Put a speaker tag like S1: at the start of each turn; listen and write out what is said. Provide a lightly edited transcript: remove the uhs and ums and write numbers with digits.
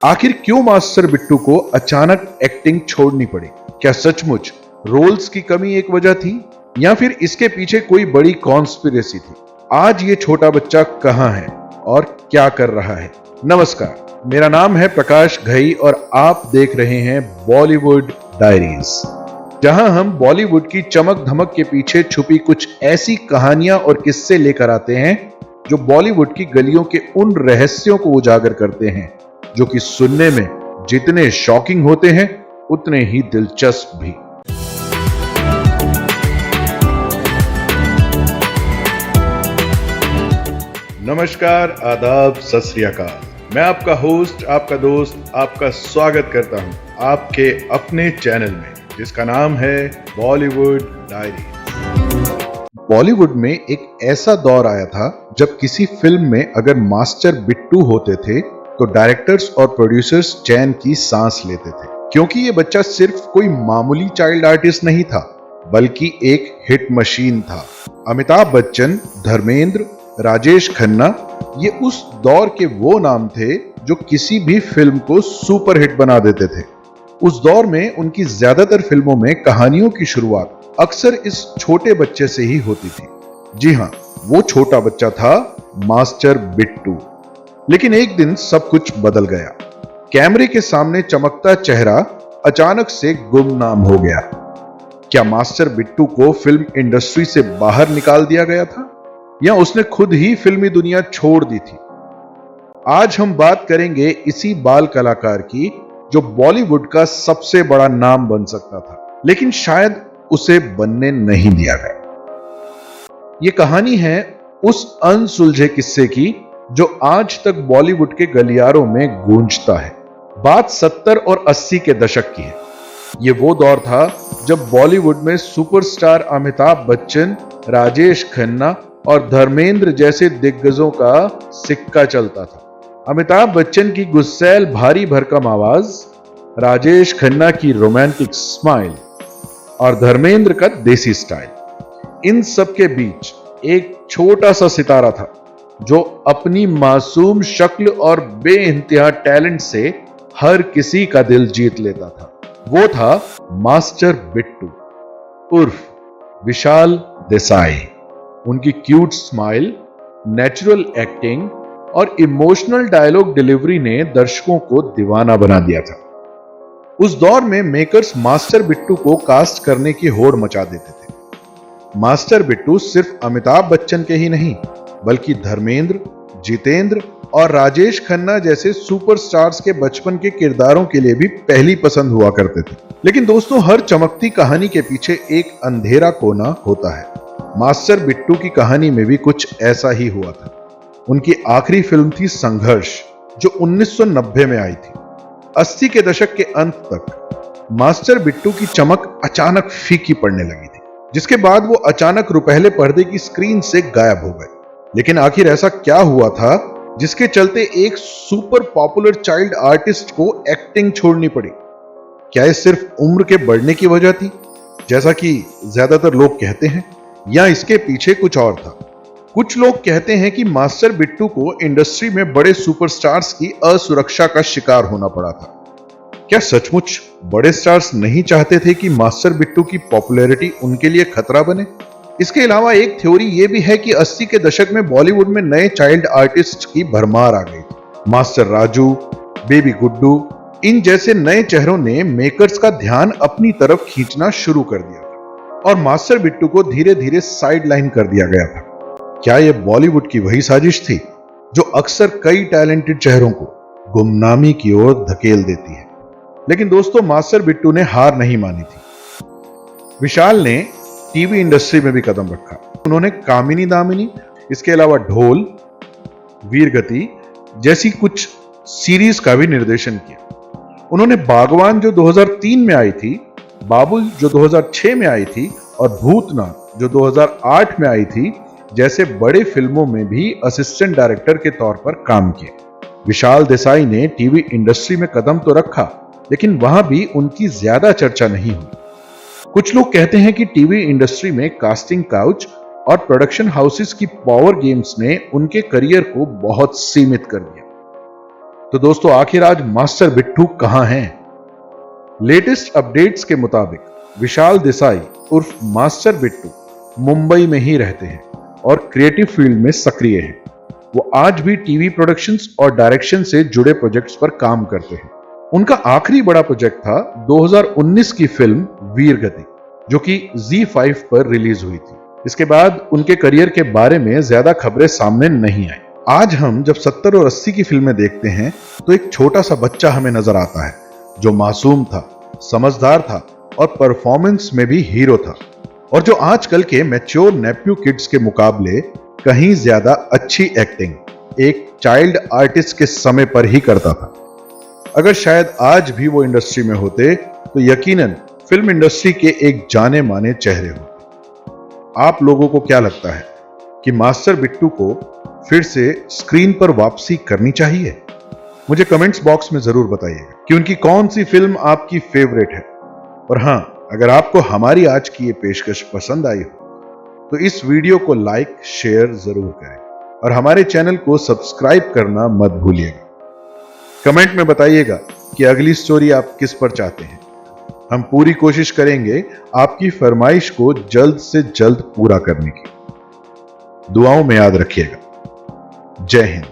S1: आखिर क्यों मास्टर बिट्टू को अचानक एक्टिंग छोड़नी पड़ी? क्या सचमुच रोल्स की कमी एक वजह थी या फिर इसके पीछे कोई बड़ी कॉन्स्पिरेसी थी? आज ये छोटा बच्चा कहां है और क्या कर रहा है? नमस्कार, मेरा नाम है प्रकाश घई और आप देख रहे हैं बॉलीवुड डायरीज, जहां हम बॉलीवुड की चमक धमक के पीछे छुपी कुछ ऐसी कहानियां और किस्से लेकर आते हैं जो बॉलीवुड की गलियों के उन रहस्यों को उजागर करते हैं जो कि सुनने में जितने शॉकिंग होते हैं उतने ही दिलचस्प भी। नमस्कार, आदाब, सत श्री अकाल। मैं आपका होस्ट, आपका दोस्त, आपका स्वागत करता हूं आपके अपने चैनल में जिसका नाम है बॉलीवुड डायरीज। बॉलीवुड में एक ऐसा दौर आया था जब किसी फिल्म में अगर मास्टर बिट्टू होते थे तो डायरेक्टर्स और प्रोड्यूसर्स चैन की सांस लेते थे, क्योंकि ये बच्चा सिर्फ कोई मामूली चाइल्ड आर्टिस्ट नहीं था बल्कि एक हिट मशीन था। अमिताभ बच्चन, धर्मेंद्र, राजेश खन्ना, ये उस दौर के वो नाम थे जो किसी भी फिल्म को सुपर हिट बना देते थे। उस दौर में उनकी ज्यादातर फिल्मों में कहानियों की शुरुआत अक्सर इस छोटे बच्चे से ही होती थी। जी हाँ, वो छोटा बच्चा था मास्टर बिट्टू। लेकिन एक दिन सब कुछ बदल गया। कैमरे के सामने चमकता चेहरा अचानक से गुमनाम हो गया। क्या मास्टर बिट्टू को फिल्म इंडस्ट्री से बाहर निकाल दिया गया था या उसने खुद ही फिल्मी दुनिया छोड़ दी थी? आज हम बात करेंगे इसी बाल कलाकार की जो बॉलीवुड का सबसे बड़ा नाम बन सकता था, लेकिन शायद उसे बनने नहीं दिया गया। यह कहानी है उस अनसुलझे किस्से की जो आज तक बॉलीवुड के गलियारों में गूंजता है। बात 70 और 80 के दशक की है। यह वो दौर था जब बॉलीवुड में सुपरस्टार अमिताभ बच्चन, राजेश खन्ना और धर्मेंद्र जैसे दिग्गजों का सिक्का चलता था। अमिताभ बच्चन की गुस्सैल भारी भरकम आवाज, राजेश खन्ना की रोमांटिक स्माइल और धर्मेंद्र का देसी स्टाइल, इन सब के बीच एक छोटा सा सितारा था जो अपनी मासूम शक्ल और बेइंतहा टैलेंट से हर किसी का दिल जीत लेता था। वो था मास्टर बिट्टू उर्फ विशाल देसाई। उनकी क्यूट स्माइल, नेचुरल एक्टिंग और इमोशनल डायलॉग डिलीवरी ने दर्शकों को दीवाना बना दिया था। उस दौर में मेकर्स मास्टर बिट्टू को कास्ट करने की होड़ मचा देते थे। मास्टर बिट्टू सिर्फ अमिताभ बच्चन के ही नहीं बल्कि धर्मेंद्र, जितेंद्र और राजेश खन्ना जैसे सुपरस्टार्स के बचपन के किरदारों के लिए भी पहली पसंद हुआ करते थे। लेकिन दोस्तों, हर चमकती कहानी के पीछे एक अंधेरा कोना होता है। मास्टर बिट्टू की कहानी में भी कुछ ऐसा ही हुआ था। उनकी आखिरी फिल्म थी संघर्ष, जो 1990 में आई थी। 80 के दशक के अंत तक मास्टर बिट्टू की चमक अचानक फीकी पड़ने लगी थी, जिसके बाद वो अचानक रुपहले पर्दे की स्क्रीन से गायब हो गए। लेकिन आखिर ऐसा क्या हुआ था जिसके चलते एक सुपर पॉपुलर चाइल्ड आर्टिस्ट को एक्टिंग छोड़नी पड़ी? क्या ये सिर्फ उम्र के बढ़ने की वजह थी, जैसा कि ज्यादातर लोग कहते हैं, या इसके पीछे कुछ और था? कुछ लोग कहते हैं कि मास्टर बिट्टू को इंडस्ट्री में बड़े सुपरस्टार्स की असुरक्षा का शिकार होना पड़ा था। क्या सचमुच बड़े स्टार्स नहीं चाहते थे कि मास्टर बिट्टू की पॉपुलैरिटी उनके लिए खतरा बने? इसके अलावा एक थ्योरी यह भी है कि 80 के दशक में बॉलीवुड में नए चाइल्ड आर्टिस्ट की भरमार आ गई थी। मास्टर राजू, बेबी गुड्डू, इन जैसे नए चेहरों ने मेकर्स का ध्यान अपनी तरफ खींचना शुरू कर दिया था और मास्टर बिट्टू को धीरे धीरे साइडलाइन कर दिया गया था। क्या यह बॉलीवुड की वही साजिश थी जो अक्सर कई टैलेंटेड चेहरों को गुमनामी की ओर धकेल देती है? लेकिन दोस्तों, मास्टर बिट्टू ने हार नहीं मानी थी। विशाल ने टीवी इंडस्ट्री में भी कदम रखा। उन्होंने कामिनी दामिनी, इसके अलावा ढोल, वीरगति जैसी कुछ सीरीज का भी निर्देशन किया। उन्होंने बागवान जो 2003 में आई थी, बाबुल जो 2006 में आई थी और भूतनाथ जो 2008 में आई थी जैसे बड़े फिल्मों में भी असिस्टेंट डायरेक्टर के तौर पर काम किया। विशाल देसाई ने टीवी इंडस्ट्री में कदम तो रखा, लेकिन वहां भी उनकी ज्यादा चर्चा नहीं हुई। कुछ लोग कहते हैं कि टीवी इंडस्ट्री में कास्टिंग काउच और प्रोडक्शन हाउसेस की पावर गेम्स ने उनके करियर को बहुत सीमित कर दिया। तो दोस्तों आखिर आज मास्टर बिट्टू कहां हैं? लेटेस्ट अपडेट्स के मुताबिक विशाल देसाई उर्फ मास्टर बिट्टू मुंबई में ही रहते हैं और क्रिएटिव फील्ड में सक्रिय हैं। वो आज भी टीवी प्रोडक्शंस और डायरेक्शन से जुड़े प्रोजेक्ट्स पर काम करते हैं। उनका आखिरी बड़ा प्रोजेक्ट था 2019 की फिल्म वीरगति, जो कि ZEE5 पर रिलीज हुई थी। इसके बाद उनके करियर के बारे में ज्यादा खबरें सामने नहीं आई। आज हम जब 70 और 80 की फिल्में देखते हैं तो एक छोटा सा बच्चा हमें नजर आता है जो मासूम था, समझदार था और परफॉर्मेंस में भी हीरो था, और जो आजकल के मैच्योर नेप्यू किड्स के मुकाबले कहीं ज्यादा अच्छी एक्टिंग एक चाइल्ड आर्टिस्ट के समय पर ही करता था। अगर शायद आज भी वो इंडस्ट्री में होते तो यकीनन फिल्म इंडस्ट्री के एक जाने माने चेहरे होते। आप लोगों को क्या लगता है कि मास्टर बिट्टू को फिर से स्क्रीन पर वापसी करनी चाहिए? मुझे कमेंट्स बॉक्स में जरूर बताइएगा कि उनकी कौन सी फिल्म आपकी फेवरेट है। और हां, अगर आपको हमारी आज की ये पेशकश पसंद आई हो तो इस वीडियो को लाइक शेयर जरूर करें और हमारे चैनल को सब्सक्राइब करना मत भूलिएगा। कमेंट में बताइएगा कि अगली स्टोरी आप किस पर चाहते हैं। हम पूरी कोशिश करेंगे आपकी फरमाइश को जल्द से जल्द पूरा करने की। दुआओं में याद रखिएगा। जय हिंद।